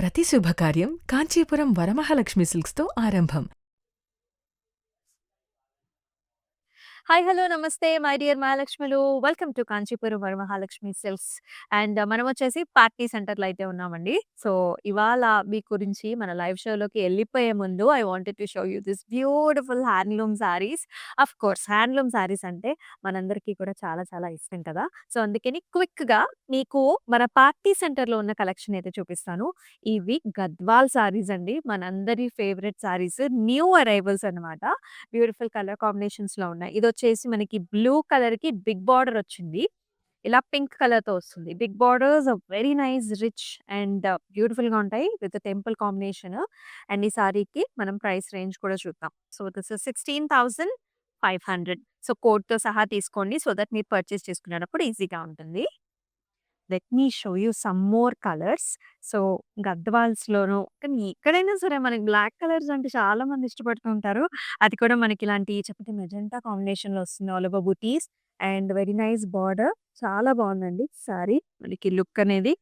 ప్రతి శుభకార్యం కాంచీపురం వరమహాలక్ష్మి సిల్క్స్‌తో ఆరంభం. హాయ్! హలో! నమస్తే మై డియర్ మహాలక్ష్ములు. Welcome to Kanchipuram Varamahalakshmi silks. And మనమొచ్చేసి పార్టీ సెంటర్‌లో అయితే ఉన్నామండి. సో, ఇవాళ మీ గురించి మన లైవ్ షోలోకి ఎళ్ళిపోయే ముందు I wanted to show you this beautiful handloom saris. Of course handloom saris అంటే మనందరికీ కూడా చాలా చాలా ఇష్టం కదా! సో, అందుకని క్విక్‌గా మీకు మన పార్టీ సెంటర్‌లో ఉన్న కలెక్షన్ అయితే చూపిస్తాను. ఇవి గద్వాల్ శారీస్ అండి. మనందరి ఫేవరెట్ శారీస్. న్యూ అరైవల్స్ అన్నమాట. బ్యూటిఫుల్ కలర్ కాంబినేషన్స్‌లో ఉన్నాయి. ఇదొచ్చేసి మనకి బ్లూ కలర్‌కి బిగ్ బార్డర్ వచ్చింది. ఇలా పింక్ కలర్‌తో వస్తుంది. Big borders very nice rich and బ్యూటిఫుల్‌గా ఉంటాయి విత్ టెంపుల్ కాంబినేషన్. అండ్ ఈ సారీకి మనం ప్రైస్ రేంజ్ కూడా చూద్దాం. So, this is 16,500. సో, కోడ్‌తో సహా తీసుకోండి. సో దట్ మీరు పర్చేస్ చేసుకునేటప్పుడు ఈజీగా ఉంటుంది. Let me show you some more colours. So, గద్వాల్స్‌లోను కానీ ఎక్కడైనా సరే మనకి బ్లాక్ కలర్స్ అంటే చాలా మంది ఇష్టపడుతూ ఉంటారు. అది కూడా మనకి ఇలాంటి చక్కటి మెజెంటా కాంబినేషన్‌లో వస్తుంది. All over buttis and very nice border. చాలా బావుందండి సారీ. మనకి లుక్ అనేది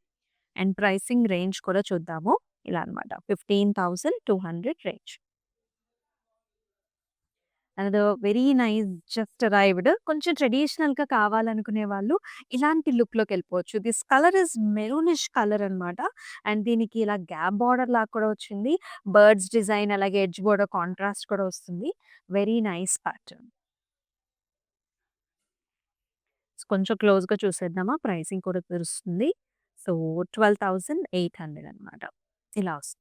అండ్ ప్రైసింగ్ రేంజ్ కూడా చూద్దాము. ఇలా అన్నమాట. 15,200 range. Another very nice just arrived. కొంచెం ట్రెడిషనల్‌గా కావాలనుకునే వాళ్ళు ఇలాంటి లుక్‌లోకెళ్ళిపోవచ్చు. This colour is maroonish colour అన్నమాట. అండ్ దీనికి ఇలా గ్యాప్ బార్డర్ లాగా కూడా వచ్చింది. బర్డ్స్ డిజైన్ అలాగే ఎడ్జ్ బోర్డర్ కాంట్రాస్ట్ కూడా వస్తుంది. Very nice pattern. కొంచెం క్లోజ్‌గా చూసేద్దామా? ప్రైసింగ్ కూడా తెలుస్తుంది. సో, 12,800 అన్నమాట. ఇలా వస్తుంది.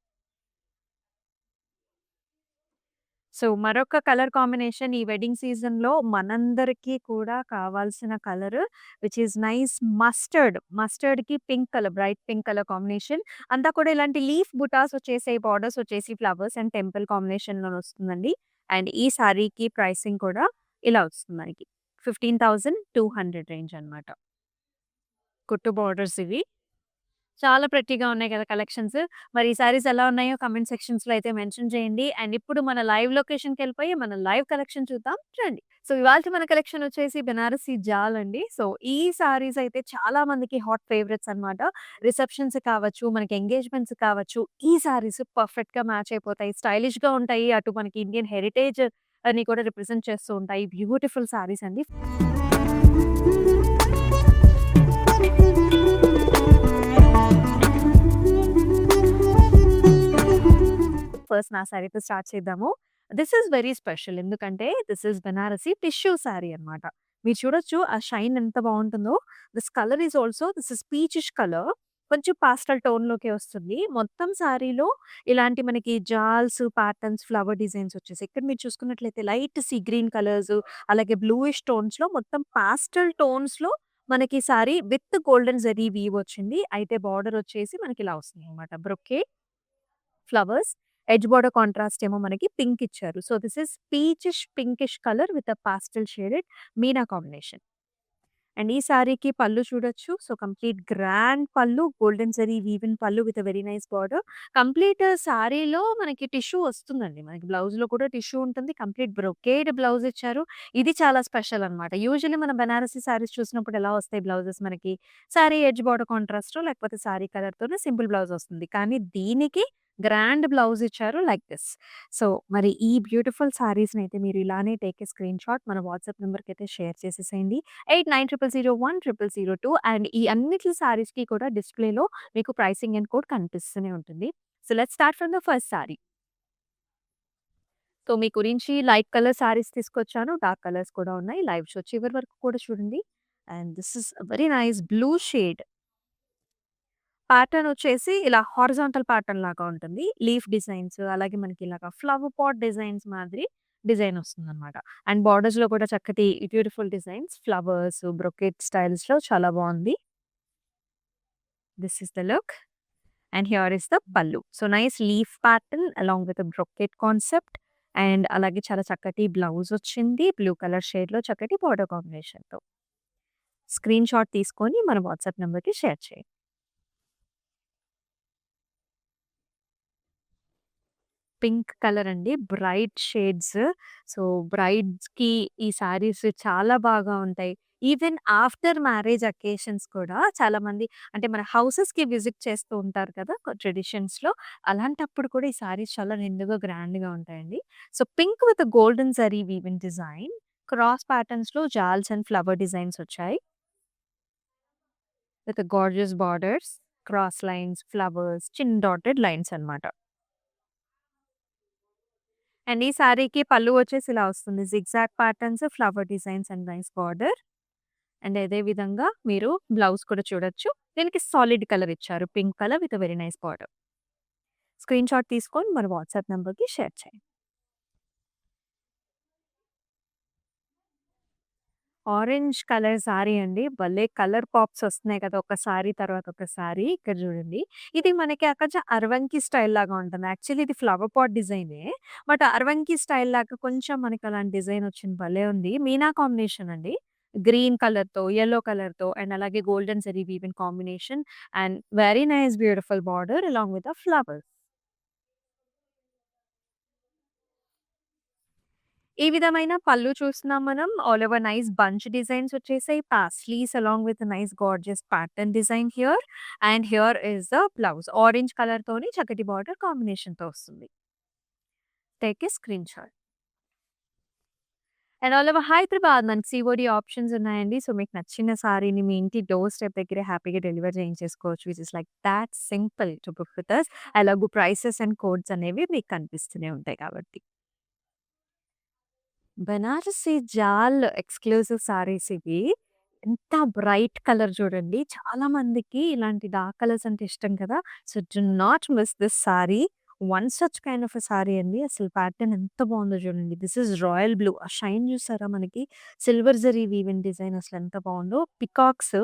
సో, మరొక కలర్ కాంబినేషన్ ఈ వెడ్డింగ్ సీజన్‌లో మనందరికీ కూడా కావాల్సిన colour which is nice mustard. మస్టర్డ్‌కి pink colour, bright pink colour combination. అంతా కూడా ఇలాంటి లీఫ్ బుటాస్ వచ్చేసాయి. బార్డర్స్ వచ్చేసి ఫ్లవర్స్ అండ్ టెంపుల్ కాంబినేషన్‌లో వస్తుందండి. అండ్ ఈ సారీకి ప్రైసింగ్ కూడా ఇలా వస్తుంది మనకి. 15,200 రేంజ్ అన్నమాట. కుట్టు బార్డర్స్ ఇవి. చాలా ప్రెట్టీగా ఉన్నాయి కదా కలెక్షన్స్. మరి ఈ సారీస్ ఎలా ఉన్నాయో కామెంట్ సెక్షన్స్‌లో అయితే మెన్షన్ చేయండి. అండ్ ఇప్పుడు మన లైవ్ లొకేషన్‌కెళ్ళిపోయి మన లైవ్ కలెక్షన్ చూద్దాం రండి. సో, ఇవాల్టి మన కలెక్షన్ వచ్చేసి బెనారసి జాల్ అండి. సో, ఈ సారీస్ అయితే చాలా మందికి హాట్ ఫేవరెట్స్ అన్నమాట. రిసెప్షన్స్ కావచ్చు, మనకి ఎంగేజ్‌మెంట్స్ కావచ్చు, ఈ సారీస్ పర్ఫెక్ట్‌గా మ్యాచ్ అయిపోతాయి. స్టైలిష్‌గా ఉంటాయి. అటు మనకి ఇండియన్ హెరిటేజ్ అని కూడా రిప్రజెంట్ చేస్తూ ఉంటాయి. బ్యూటిఫుల్ సారీస్ అండి. ఫస్ట్ నా సారీతో స్టార్ట్ చేద్దాము. This is very special. ఎందుకంటే this is Banarasi tissue sari అన్నమాట. మీరు చూడొచ్చు ఆ షైన్ ఎంత బావుంటుందో. This colour is also this is peachish colour. కొంచెం పాస్టల్ టోన్‌లోకే వస్తుంది. మొత్తం సారీలో ఇలాంటి మనకి జాల్స్, ప్యాటర్న్స్, ఫ్లవర్ డిజైన్స్ వచ్చేసాయి. ఇక్కడ మీరు చూసుకున్నట్లయితే లైట్ సీ గ్రీన్ కలర్స్ అలాగే బ్లూయిష్ టోన్స్‌లో మొత్తం పాస్టల్ టోన్స్‌లో మనకి sari with golden zari weave వచ్చింది. అయితే బార్డర్ వచ్చేసి మనకి ఇలా వస్తుందన్నమాట. Brocade flowers. Edge border contrast ఏమో మనకి పింక్ ఇచ్చారు. So, this is peachish pinkish colour with a pastel shaded meena combination. And ఈ సారీకి పళ్ళు చూడొచ్చు. So, complete grand pallu, golden zari woven pallu with a very nice border. Complete సారీలో మనకి టిష్యూ వస్తుందండి. మనకి బ్లౌజ్‌లో కూడా టిష్యూ ఉంటుంది. కంప్లీట్ బ్రొకేడ్ బ్లౌజ్ ఇచ్చారు. ఇది చాలా స్పెషల్ అన్నమాట. యూజువల్లీ మనం బెనారసి సారీస్ చూసినప్పుడు ఎలా వస్తాయి బ్లౌజెస్ మనకి సారీ ఎడ్జ్ బోర్డర్ కాంట్రాస్టో లేకపోతే సారీ కలర్‌తోనే సింపుల్ బ్లౌజ్ వస్తుంది. కానీ దీనికి గ్రాండ్ బ్లౌజ్ ఇచ్చారు లైక్ దిస్. సో, మరి ఈ బ్యూటిఫుల్ సారీస్‌నైతే మీరు ఇలానే టేక్ ఏ స్క్రీన్‌షాట్ మన వాట్సాప్ నంబర్‌కైతే షేర్ చేసేసేయండి. 8900010002 అండ్ ఈ అన్నిట్లి సారీస్‌కి కూడా డిస్‌ప్లేలో మీకు ప్రైసింగ్ అండ్ కోడ్ కనిపిస్తూనే ఉంటుంది. So, let's start from the first sari. So, మీ గురించి లైట్ కలర్ సారీస్ తీసుకొచ్చాను. డార్క్ కలర్స్ కూడా ఉన్నాయి. లైవ్ షో చివరి వరకు కూడా చూడండి. And this is very nice blue shade. Pattern వచ్చేసి ఇలా హారిజాంటల్ ప్యాటర్న్ లాగా ఉంటుంది. లీఫ్ డిజైన్స్ అలాగే మనకి ఇలాగా ఫ్లవర్ పాట్ డిజైన్స్ మాదిరి డిజైన్ వస్తుందన్నమాట. అండ్ బార్డర్స్‌లో కూడా చక్కటి బ్యూటిఫుల్ డిజైన్స్ ఫ్లవర్స్, బ్రొకెట్ స్టైల్స్‌లో చాలా బావుంది. This is the look and here is the pallu. So, nice leaf pattern along with brocade concept and అలాగే చాలా చక్కటి బ్లౌజ్ వచ్చింది. బ్లూ కలర్ షేడ్‌లో చక్కటి బార్డర్ కాంబినేషన్‌తో. స్క్రీన్‌షాట్ తీసుకొని మన వాట్సాప్ నంబర్‌కి షేర్ చేయండి. పింక్ కలర్ అండి. Bright shades. సో, బ్రైడ్స్‌కి ఈ శారీస్ చాలా బాగా ఉంటాయి. ఈవెన్ ఆఫ్టర్ మ్యారేజ్ అకేషన్స్ కూడా చాలామంది అంటే మన హౌసెస్‌కి విజిట్ చేస్తూ ఉంటారు కదా! ట్రెడిషన్స్‌లో. అలాంటప్పుడు కూడా ఈ సారీస్ చాలా నిండుగా గ్రాండ్‌గా ఉంటాయండి. So, pink with golden zari weaving design, cross ప్యాటర్న్స్‌లో జాల్స్ అండ్ ఫ్లవర్ డిజైన్స్ వచ్చాయి. With gorgeous borders, cross lines, flowers, చిన్న డాటెడ్ లైన్స్ అన్నమాట. అండ్ ఈ సారీకి పల్లు వచ్చేసి ఇలా వస్తుంది. Zigzag patterns, flower designs and nice border. And అదే విధంగా మీరు బ్లౌజ్ కూడా చూడొచ్చు. దీనికి సాలిడ్ కలర్ ఇచ్చారు. Pink colour with very nice border. Screen shot తీసుకొని మన వాట్సాప్ నంబర్‌కి షేర్ చేయండి. ఆరెంజ్ కలర్ సారీ అండి. భలే కలర్ పాప్స్ వస్తున్నాయి కదా! ఒక సారీ తర్వాత ఒక సారీ. ఇక్కడ చూడండి. ఇది మనకి కొంచెం అరవంకి స్టైల్ లాగా ఉంటుంది. యాక్చువల్లీ ఇది ఫ్లవర్ పాట్ డిజైనే. బట్ అరవంకి స్టైల్ లాగా కొంచెం మనకి అలాంటి డిజైన్ వచ్చింది. భలే ఉంది. మీనా కాంబినేషన్ అండి. గ్రీన్ కలర్‌తో, యెల్లో కలర్‌తో అండ్ అలాగే golden zari weaving combination and very nice beautiful border along with the flowers. ఈ విధమైన పళ్ళు చూస్తున్నాం మనం. All over nice bunch designs వచ్చేసాయి. Paisleys along with nice gorgeous pattern design here. And here is the blouse. Orange కలర్‌తోని చక్కటి border కాంబినేషన్‌తో వస్తుంది. Take a screen shot. And all over Hyderabad మనకి సీఓడీ ఆప్షన్స్ ఉన్నాయండి. సో, మీకు నచ్చిన సారీని మీ ఇంటి డోర్ స్టెప్ దగ్గరే హ్యాపీగా డెలివర్ చేయించేసుకోవచ్చు. Which is like that simple to book with us. ఎలాగో ప్రైసెస్ అండ్ కోడ్స్ అనేవి మీకు కనిపిస్తూనే ఉంటాయి కాబట్టి. బనారసి జాల్ ఎక్స్‌క్లూజివ్ సారీస్ ఇవి. ఎంత బ్రైట్ కలర్ చూడండి. చాలా మందికి ఇలాంటి డార్క్ కలర్స్ అంటే ఇష్టం కదా! So, do not miss this sorry. One such kind of a sorry అండి. అసలు ప్యాటర్న్ ఎంత బావుందో చూడండి. This is royal blue. ఆ షైన్ చూసారా మనకి? సిల్వర్ జరీ వీవింగ్ డిజైన్ అసలు ఎంత బావుందో. పికాక్స్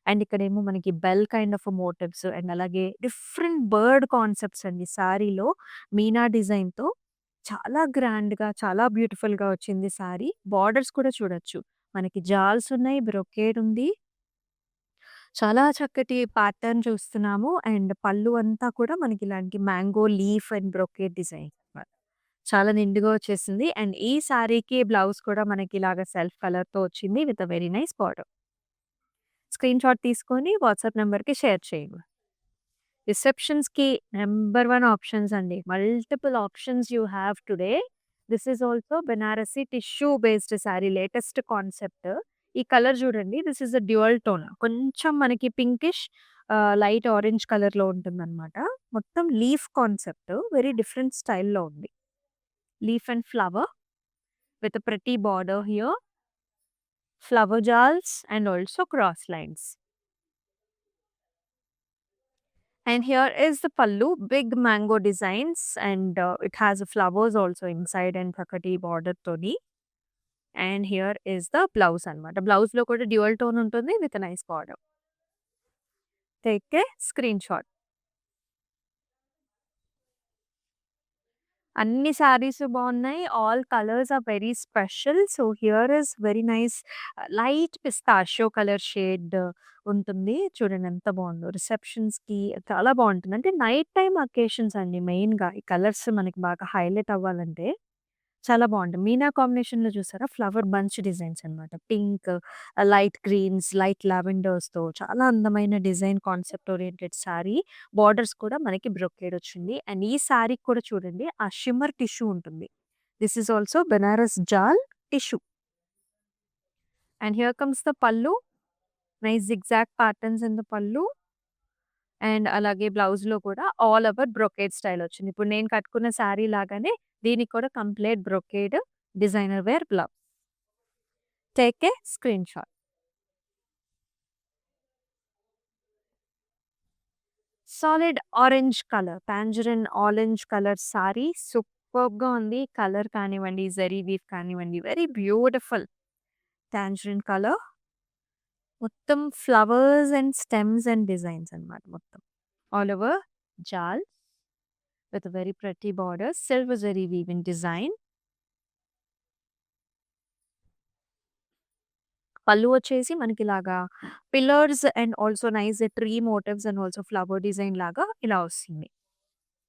అండ్ ఇక్కడేమో మనకి bell kind of motifs and అలాగే డిఫరెంట్ బర్డ్ కాన్సెప్ట్స్ అండి సారీలో మీనా డిజైన్‌తో. చాలా గ్రాండ్‌గా, చాలా బ్యూటిఫుల్‌గా వచ్చింది సారీ. బార్డర్స్ కూడా చూడొచ్చు. మనకి జాల్స్ ఉన్నాయి, బ్రొకేడ్ ఉంది. చాలా చక్కటి ప్యాటర్న్ చూస్తున్నాము. అండ్ పళ్ళు అంతా కూడా మనకి ఇలాంటి mango leaf and brocade design అన్నమాట. చాలా నిండుగా వచ్చేసింది. అండ్ ఈ సారీకి బ్లౌజ్ కూడా మనకి ఇలాగ సెల్ఫ్ కలర్‌తో వచ్చింది with a very nice border. Screen shot తీసుకొని వాట్సాప్ నంబర్‌కి షేర్ చేయండి. రిసెప్షన్స్‌కి నంబర్ 1 ఆప్షన్స్ అండి. Multiple options you have today. This is also Banarasi tissue based sorry latest concept. ఈ కలర్ చూడండి. This is a dual tone. కొంచెం మనకి పింకిష్ లైట్ ఆరెంజ్ కలర్‌లో ఉంటుందన్నమాట. మొత్తం లీఫ్ కాన్సెప్ట్. వెరీ డిఫరెంట్ స్టైల్‌లో ఉంది. Leaf and flower with pretty border here. Flower jaals and also cross lines. And here is the pallu, big mango designs, and it has flowers also inside and prakati border toni. And here is the blouse anamata. Blouse lo kuda dual tone untundi with a nice border. Take a screenshot. అన్ని saris బాగున్నాయి. All colours are very special. So, here is very nice light pistachio colour shade ఉంటుంది. చూడండి ఎంత బాగుందో. రిసెప్షన్స్‌కి చాలా బాగుంటుంది. అంటే night time occasions అండి మెయిన్‌గా ఈ కలర్స్ మనకి బాగా హైలైట్ అవ్వాలంటే చాలా బావుంటుంది. మీనా కాంబినేషన్‌లో చూసారా ఫ్లవర్ బంచ్ డిజైన్స్ అన్నమాట. పింక్, లైట్ గ్రీన్స్, లైట్ లావెండర్స్‌తో చాలా అందమైన design concept oriented sorry. Borders కూడా మనకి బ్రొకేడ్ వచ్చింది. అండ్ ఈ సారీకి కూడా చూడండి ఆ షిమ్మర్ టిష్యూ ఉంటుంది. This is also Banaras jaal tissue. And here comes the pallu. Nice zigzag patterns in the pallu. And అలాగే బ్లౌజ్‌లో కూడా ఆల్ ఓవర్ బ్రొకేడ్ స్టైల్ వచ్చింది. ఇప్పుడు నేను కట్టుకున్న సారీ లాగానే దీనికి కూడా complete brocade designer wear blouse. Take a screen shot. Solid orange colour, tangerine orange colour sari సూపర్బ్‌గా ఉంది. కలర్ కానివ్వండి, జరీ వీవ్ కానివ్వండి, వెరీ బ్యూటిఫుల్. టాంజరిన్ కలర్ మొత్తం flowers and stems and designs అన్నమాట మొత్తం. All over jaal with very pretty border, silver zari weaving design. Pallu వచ్చేసి మనకిలాగా pillars and also nice tree motifs and also flower design లాగా ఇలా వస్తుంది.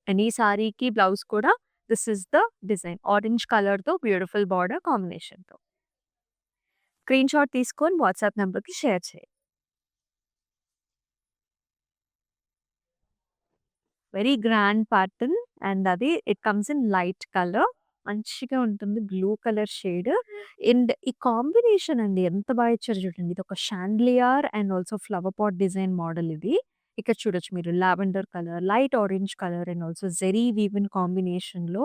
అండ్ ఈ సారీకి బ్లౌజ్ కూడా this is the design. Orange కలర్‌తో బ్యూటిఫుల్ బార్డర్ కాంబినేషన్‌తో. స్క్రీన్‌షాట్ తీసుకొని వాట్సాప్ నంబర్‌కి షేర్ చేయండి. వెరీ గ్రాండ్ ప్యాటర్న్ అండ్ అది it comes in light colour. మంచిగా ఉంటుంది. Blue colour shade. అండ్ ఈ కాంబినేషన్ అండి ఎంత బాగా ఇచ్చారో చూడండి. ఇదొక chandelier and also flower pot design model ఇది. ఇక్కడ చూడొచ్చు మీరు lavender colour, light orange colour and also zari woven కాంబినేషన్‌లో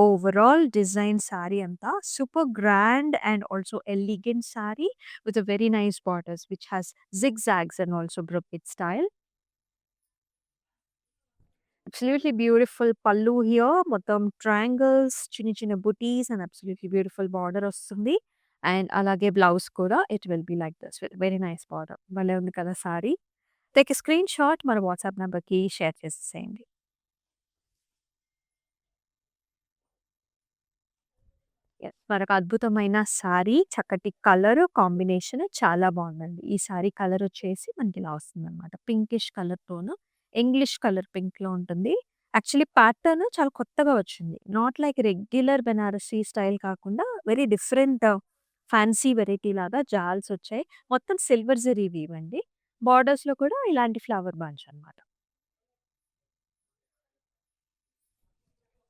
ఓవరాల్ డిజైన్ సారీ అంతా super grand and also elegant sorry with a very nice borders which has zigzags and also brocade style. Absolutely beautiful పల్లు here. మొత్తం triangles, చిన్న చిన్న బుటీస్ and absolutely beautiful border వస్తుంది. And అలాగే blouse కూడా it will be like this with very nice border. భలే ఉంది కదా sari. Take a screen shot మన వాట్సాప్ నంబర్‌కి షేర్ చేసేసేయండి. మరొక అద్భుతమైన సారీ, చక్కటి కలర్ కాంబినేషన్ చాలా బావుందండి. ఈ సారీ కలర్ వచ్చేసి మనకి ఇలా వస్తుందనమాట. Pinkish colour tone, English colour పింక్‌లో ఉంటుంది. యాక్చువల్లీ ప్యాటర్న్ చాలా కొత్తగా వచ్చింది. Not like regular Banarasi style కాకుండా వెరీ డిఫరెంట్ ఫ్యాన్సీ వెరైటీ లాగా జాల్స్ వచ్చాయి. మొత్తం సిల్వర్ జరీ వీవ్ అండి. బోర్డర్స్‌లో కూడా ఇలాంటి ఫ్లవర్ బంచ్ అనమాట.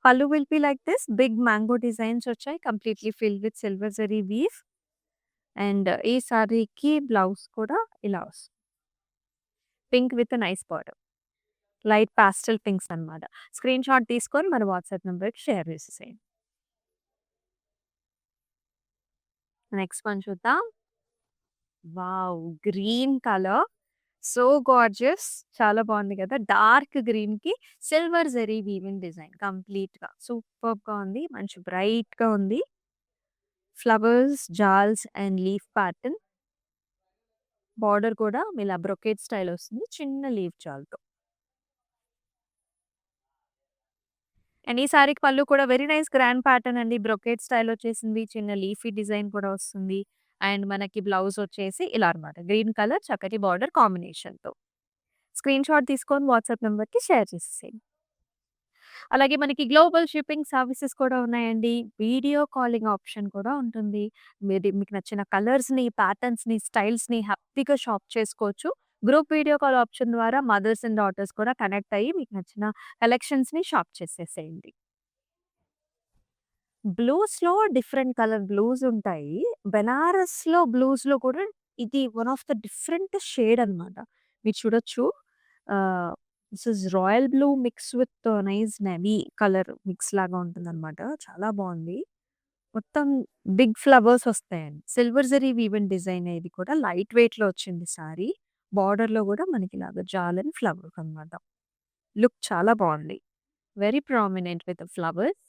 Pallu will be like this big mango designs వచ్చాయి. Completely filled with silver zari weave. And ఈ సారీకి బ్లౌజ్ కూడా ఇలా వస్తుంది. Pink with nice border. Light pastel pinks అన్నమాట. స్క్రీన్ షాట్ తీసుకొని మన వాట్సాప్ నంబర్‌కి షేర్ చేసేసేయండి. నెక్స్ట్ వన్ చూద్దాం. Wow! Green colour. So gorgeous. చాలా బాగుంది కదా! డార్క్ గ్రీన్‌కి సిల్వర్ జరీ వీవింగ్ డిజైన్ కంప్లీట్‌గా. సూపర్బ్‌గా ఉంది. మంచి బ్రైట్‌గా ఉంది. Flowers, jaals and leaf pattern. Border కూడా ఇలా బ్రొకేట్ స్టైల్ వస్తుంది. చిన్న లీఫ్ జాల్‌తో. అండ్ ఈ సారీకి పళ్ళు కూడా వెరీ నైస్ గ్రాండ్ ప్యాటర్న్ అండి. బ్రొకేట్ స్టైల్ వచ్చేసింది. చిన్న లీఫీ డిజైన్ కూడా వస్తుంది. అండ్ మనకి బ్లౌజ్ వచ్చేసి ఇలా అన్నమాట. గ్రీన్ కలర్ చక్కటి బార్డర్ కాంబినేషన్‌తో. స్క్రీన్ షాట్ తీసుకొని వాట్సాప్ నంబర్‌కి షేర్ చేసేసేయండి. అలాగే మనకి గ్లోబల్ షిప్పింగ్ సర్వీసెస్ కూడా ఉన్నాయండి. వీడియో కాలింగ్ ఆప్షన్ కూడా ఉంటుంది. మీకు నచ్చిన కలర్స్‌ని, ప్యాటర్న్స్‌ని, స్టైల్స్‌ని హ్యాపీగా షాప్ చేసుకోవచ్చు. గ్రూప్ వీడియో కాల్ ఆప్షన్ ద్వారా మదర్స్ అండ్ డాటర్స్ కూడా కనెక్ట్ అయ్యి మీకు నచ్చిన కలెక్షన్స్‌ని షాప్ చేసేసేయండి. బ్లూస్‌లో డిఫరెంట్ కలర్ బ్లూస్ ఉంటాయి. బెనారస్‌లో బ్లూస్‌లో కూడా ఇది one of the different shade అన్నమాట. మీరు చూడొచ్చు. This is royal blue mix with nice navy colour mix లాగా ఉంటుందన్నమాట. చాలా బావుంది. మొత్తం బిగ్ ఫ్లవర్స్ వస్తాయండి. సిల్వర్ జరీ వీవెన్ డిజైన్ ఇది కూడా లైట్ వెయిట్‌లో వచ్చింది సారీ. బార్డర్‌లో కూడా మనకి ఇలాగ జాల్ అండ్ ఫ్లవర్స్ అన్నమాట. లుక్ చాలా బావుంది. Very prominent with flowers.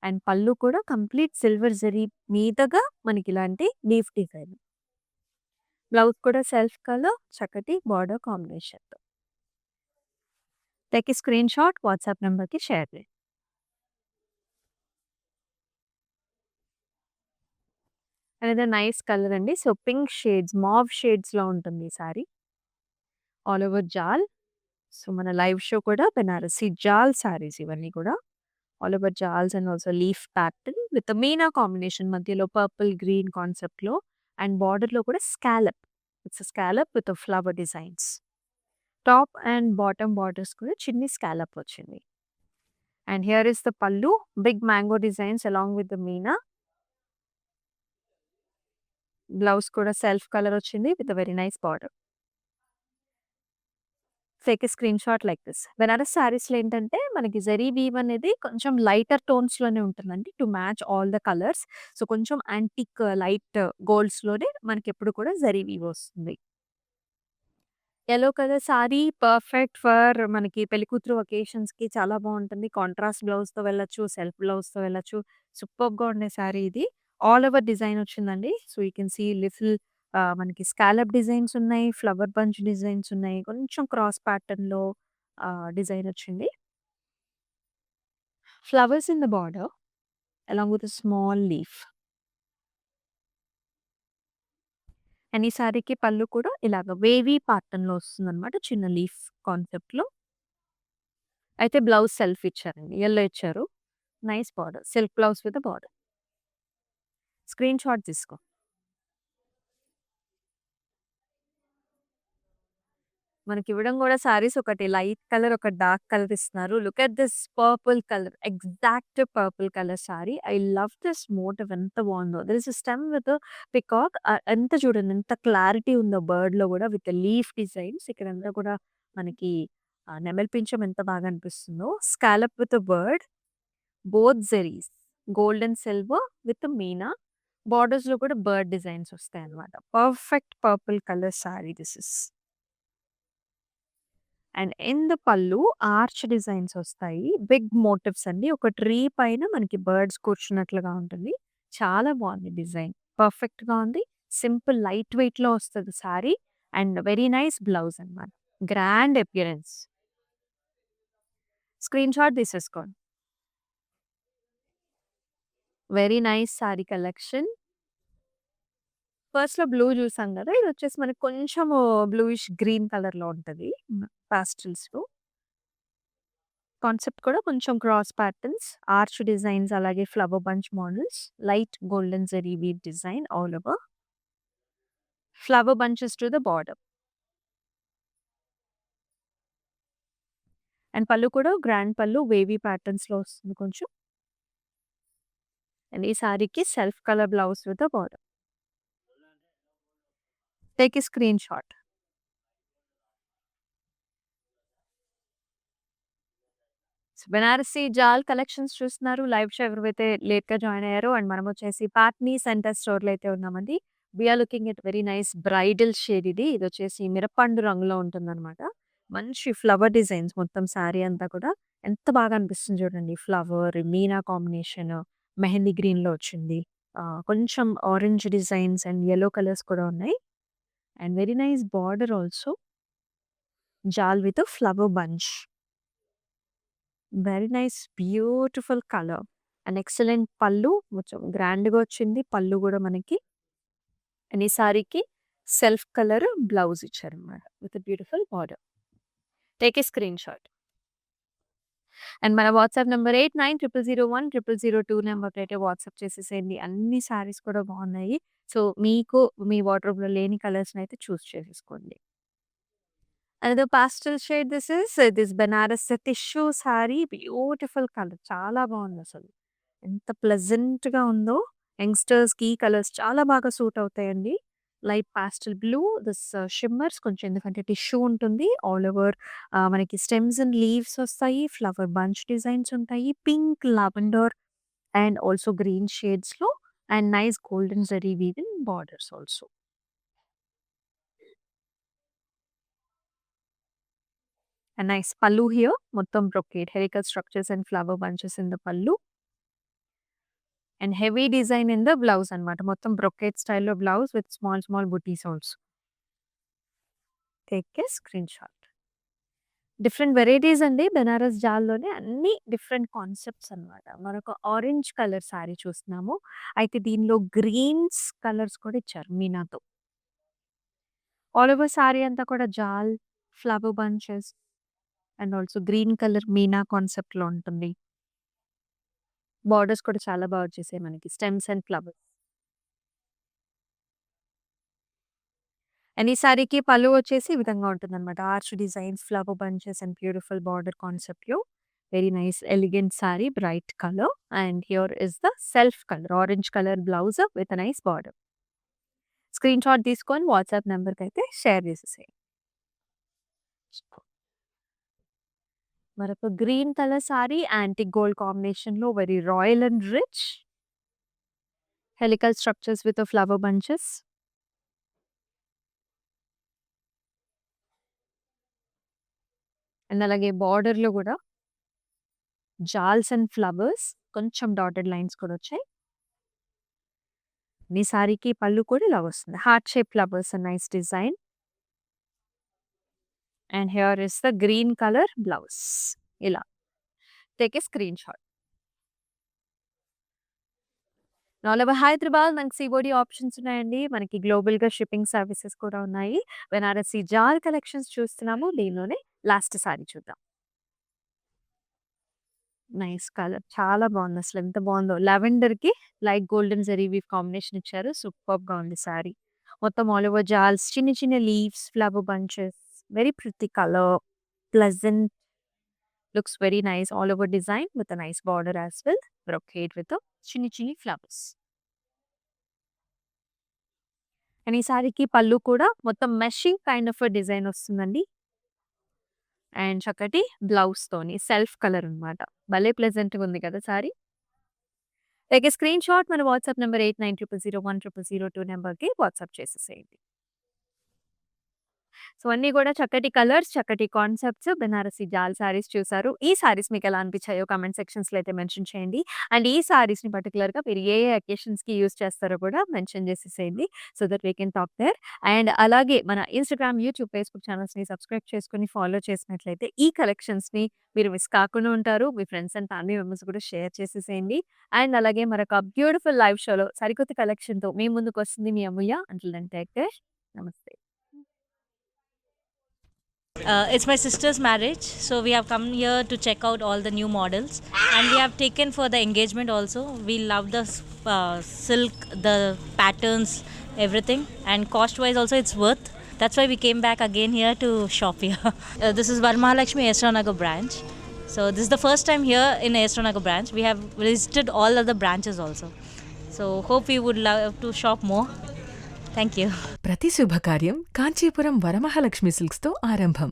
And పళ్ళు కూడా కంప్లీట్ సిల్వర్ జరీ మీదగా మనకిలాంటి లీఫ్ డిజైన్. బ్లౌజ్ కూడా సెల్ఫ్ కలర్ చక్కటి బార్డర్ కాంబినేషన్‌తో. Take a screen shot WhatsApp నంబర్‌కి షేర్ చేయండి. అనదర్ నైస్ కలర్ అండి. సో, పింక్ షేడ్స్, మావ్ షేడ్స్‌లో ఉంటుంది ఈ sari. All over jaal. So, మన లైవ్ షో కూడా బెనారసి జాల్ సారీస్ ఇవన్నీ కూడా. All over jaals and also leaf pattern with meena combination మధ్యలో పర్పుల్, గ్రీన్ కాన్సెప్ట్‌లో అండ్ బార్డర్‌లో కూడా scallop. It's a scallop with flower designs. Top and bottom borders కూడా చిన్ని స్కాలప్ వచ్చింది. And here is the pallu. Big mango designs along with the meena. Blouse కూడా self colour వచ్చింది with a very nice border. Take a screenshot like this. Banaras సారీస్‌లో ఏంటంటే మనకి zari weave అనేది కొంచెం లైటర్ టోన్స్‌లోనే ఉంటుందండి to match all the colours. So, కొంచెం యాంటిక్ లైట్ గోల్డ్స్‌లోనే మనకెప్పుడు కూడా జరీ వీవ్ వస్తుంది. Yellow colour sorry perfect for మనకి పెళ్ళికూతురు ఒకేషన్స్‌కి చాలా బావుంటుంది. కాంట్రాస్ట్ బ్లౌజ్‌తో వెళ్ళొచ్చు. సెల్ఫ్ బ్లౌజ్‌తో వెళ్ళొచ్చు. సూపర్బ్‌గా ఉండే సారీ ఇది. ఆల్ ఓవర్ డిజైన్ వచ్చిందండి. So, you can see little మనకి స్కాలప్ డిజైన్స్ ఉన్నాయి. ఫ్లవర్ బంచ్ డిజైన్స్ ఉన్నాయి. కొంచెం క్రాస్ ప్యాటర్న్‌లో డిజైన్ వచ్చింది. Flowers in the border along with a small leaf. And ఈ సారీకి పళ్ళు కూడా ఇలాగ వేవీ ప్యాటర్న్‌లో వస్తుందన్నమాట. చిన్న లీఫ్ కాన్సెప్ట్‌లో. అయితే బ్లౌజ్ సెల్ఫ్ ఇచ్చారండి. యెల్లో ఇచ్చారు. Nice border. Silk blouse with border. Screen shot తీసుకో. మనకివ్వడం గూడా శారీస్ ఒకటి లైట్ కలర్, ఒకటి డార్క్ కలర్ ఇస్తున్నారు. Look at this purple colour. Exact purple colour sari. I love this motif ఎంత బావుందో. There is a stem with peacock ఎంత చూడండి ఎంత క్లారిటీ ఉందో బర్డ్‌లో గూడా విత్ లీఫ్ డిజైన్స్. ఇక్కడంతా కూడా మనకి నెమలి పించం ఎంత బాగా అనిపిస్తుందో. Scallop with bird, both zaris. Gold and silver with meena. బోర్డర్స్‌లో కూడా బర్డ్ డిజైన్స్ వస్తాయన్నమాట. Perfect purple colour sari this is. And in the pallu arch designs వస్తాయి. బిగ్ మోటివ్స్ అండి. ఒక ట్రీ పైన మనకి బర్డ్స్ కూర్చున్నట్లుగా ఉంటుంది. చాలా బావుంది డిజైన్. పర్ఫెక్ట్‌గా ఉంది. సింపుల్ లైట్ వెయిట్‌లో వస్తది sari. And very nice blouse అన్నమాట. Grand appearance. స్క్రీన్ షాట్ తీసేసుకోండి. Very nice sari collection. ఫస్ట్‌లో బ్లూ చూసాం గదా! ఇదొచ్చేసి మనకి కొంచెము బ్లూయిష్ గ్రీన్ కలర్‌లో ఉంటది. పాస్టెల్స్‌లో. కాన్సెప్ట్ కూడా కొంచెం క్రాస్ ప్యాటర్న్స్, ఆర్చ్ డిజైన్స్ అలాగే flower bunch models, light golden zari weave design all over. Flower bunches to the border. And పళ్ళు కూడా గ్రాండ్ పళ్ళు వేవీ ప్యాటర్న్స్‌లో వస్తుంది కొంచెం. అండ్ ఈ సారీకి self colour blouse with the border. Take a screenshot. Banarasi jaal collections చూస్తున్నారు. లైవ్ షో ఎవరైతే లేట్‌గా జాయిన్ అయ్యారో అండ్ మనమొచ్చేసి పాట్నీ సెంటర్ స్టోర్‌లో అయితే ఉన్నామండి. We are looking at very nice bridal shade ఇది. ఇదొచ్చేసి మిరపండు రంగులో ఉంటుందనమాట. మంచి ఫ్లవర్ డిజైన్స్ మొత్తం శారీ అంతా కూడా. ఎంత బాగా అనిపిస్తుంది చూడండి. ఫ్లవర్, మీనా కాంబినేషన్, మెహందీ గ్రీన్‌లో వచ్చింది. కొంచెం orange designs and yellow colours కూడా ఉన్నాయి. And very nice border also. Jaal with flower bunch. Very nice beautiful colour. And excellent pallu కొంచెం గ్రాండ్‌గా వచ్చింది. పళ్ళు గూడా మనకి. అండ్ ఈ సారీకి సెల్ఫ్ కలర్ బ్లౌజ్ ఇచ్చారన్నమాట. With beautiful border. Take a screen shot. And మన వాట్సాప్ నంబర్ 8900010002 నంబర్‌కైతే వాట్సాప్ చేసేసేయండి. అన్ని సారీస్ కూడా బాగున్నాయి. సో, మీకు మీ వార్డ్‌రోబ్‌లో లేని కలర్స్‌నైతే చూస్ చేసేసుకోండి. Another pastel shade this is. This Banaras tissue sorry beautiful colour. చాలా బావుందసలు. ఎంత ప్లెజెంట్‌గా ఉందో. యంగ్‌స్టర్స్‌కి ఈ కలర్స్ చాలా బాగా సూట్ అవుతాయండి. Light pastel blue, this shimmers కొంచెం ఎందుకంటే టిష్యూ ఉంటుంది. ఆల్ ఓవర్ మనకి స్టెమ్స్ అండ్ లీవ్స్ వస్తాయి. ఫ్లవర్ బంచ్ డిజైన్స్ ఉంటాయి. Pink, lavender and also green షేడ్స్‌లో and nice golden zari weaving borders also. And nice pallu here మొత్తం brocade helical structures and flower bunches in the pallu. And heavy design in the blouse అన్నమాట. మొత్తం brocade స్టైల్‌లో blouse with small small butis also. Take a screen shot. Different varieties అండి. బెనారస్ జాల్‌లోనే అన్ని different concepts అన్నమాట. మరొక orange colour sorry చూస్తున్నాము. అయితే దీనిలో గ్రీన్స్ కలర్స్ కూడా ఇచ్చారు మీనాతో. ఆల్ ఓవర్ సారీ అంతా కూడా jaal, flower bunches and also green colour meena కాన్సెప్ట్‌లో ఉంటుంది. బోర్డర్స్ కూడా చాలా బాగా వచ్చేసాయి మనకి. Stems and flowers. అండ్ ఈ సారీకి పళ్ళు వచ్చేసి ఈ విధంగా ఉంటుందన్నమాట. Arch designs, flower bunches and beautiful border కాన్సెప్ట్‌లో very nice elegant sari bright colour. And here is the self colour orange colour blouse with nice border. Screen shot తీసుకొని వాట్సాప్ నంబర్‌కైతే షేర్ చేసేసేయండి. మరొక green colour sari antique gold కాంబినేషన్‌లో very royal and rich. Helical structures with flower bunches. And అలాగే బార్డర్‌లో గూడా jaals and flowers కొంచెం dotted lines కూడా వచ్చాయి. ఈ సారీకి పళ్ళు కూడా ఇలా వస్తుంది. Heart shape flowers nice design. And here is the green colour blouse. ఇలా. Take a screen shot. All over Hyderabad మనకి సీఓడీ ఆప్షన్స్ ఉన్నాయండి. మనకి గ్లోబల్‌గా షిప్పింగ్ సర్వీసెస్ కూడా ఉన్నాయి. బెనారసి జాల్ కలెక్షన్స్ చూస్తున్నాము. దీనిలోనే లాస్ట్ సారీ చూద్దాం. Nice colour. చాలా బావుంది. అసలు ఎంత బావుందో. లావెండర్‌కి light golden zari weave combination ఇచ్చారు. సూపర్బ్‌గా ఉంది సారీ. మొత్తం ఆల్ ఓవర్ జాల్స్, చిన్న చిన్న leaves, flower bunches, very pretty colour, pleasant, looks very nice all over design with a nice border as well. Brocade with చిన్ని చిన్ని ఫ్లవర్స్. అండ్ ఈ సారీకి పళ్ళు కూడా మొత్తం మెషింగ్ కైండ్ ఆఫ్ డిజైన్ వస్తుందండి. అండ్ చక్కటి బ్లౌజ్ తోని సెల్ఫ్ కలర్ అన్నమాట. భలే ప్లెజెంట్‌గా ఉంది కదా sari. Take a screen shot మన వాట్సాప్ నంబర్ 8900010002 నంబర్‌కి వాట్సాప్ చేసేసేయండి. సో, అన్నీ కూడా చక్కటి కలర్స్, చక్కటి కాన్సెప్ట్స్, బెనారసి జాల్ సారీస్ చూసారు. ఈ సారీస్ మీకెలా అనిపించాయో కామెంట్ సెక్షన్స్‌లో అయితే మెన్షన్ చేయండి. అండ్ ఈ సారీస్‌ని పర్టిక్యులర్‌గా మీరు ఏ ఏ అకేషన్స్‌కి యూజ్ చేస్తారో కూడా మెన్షన్ చేసేసేయండి. So that we can talk there. And అలాగే మన ఇన్‌స్టాగ్రామ్, యూట్యూబ్, ఫేస్‌బుక్ ఛానెల్స్‌ని సబ్స్క్రైబ్ చేసుకొని ఫాలో చేసినట్లయితే ఈ కలెక్షన్స్‌ని మీరు మిస్ కాకుండా ఉంటారు. మీ ఫ్రెండ్స్ అండ్ ఫ్యామిలీ మెంబర్స్ కూడా షేర్ చేసేసేయండి. అండ్ అలాగే మరొక బ్యూటిఫుల్ లైవ్ షోలో సరికొత్త కలెక్షన్‌తో మీ ముందుకొస్తుంది మీ Amulya. Until then take care. నమస్తే. It's my sister's marriage, so we have come here to check out all the new models, and we have taken for the engagement also. We love the silk, the patterns, everything, and cost-wise also it's worth. That's why we came back again here to shop here. This is Varamahalakshmi Esranagar branch. So this is the first time here in Esranagar branch. We have visited all other branches also. So hope we would love to shop more. Thank you. ప్రతి శుభకార్యం కాంచీపురం వరమహాలక్ష్మి సిల్క్స్తో ఆరంభం.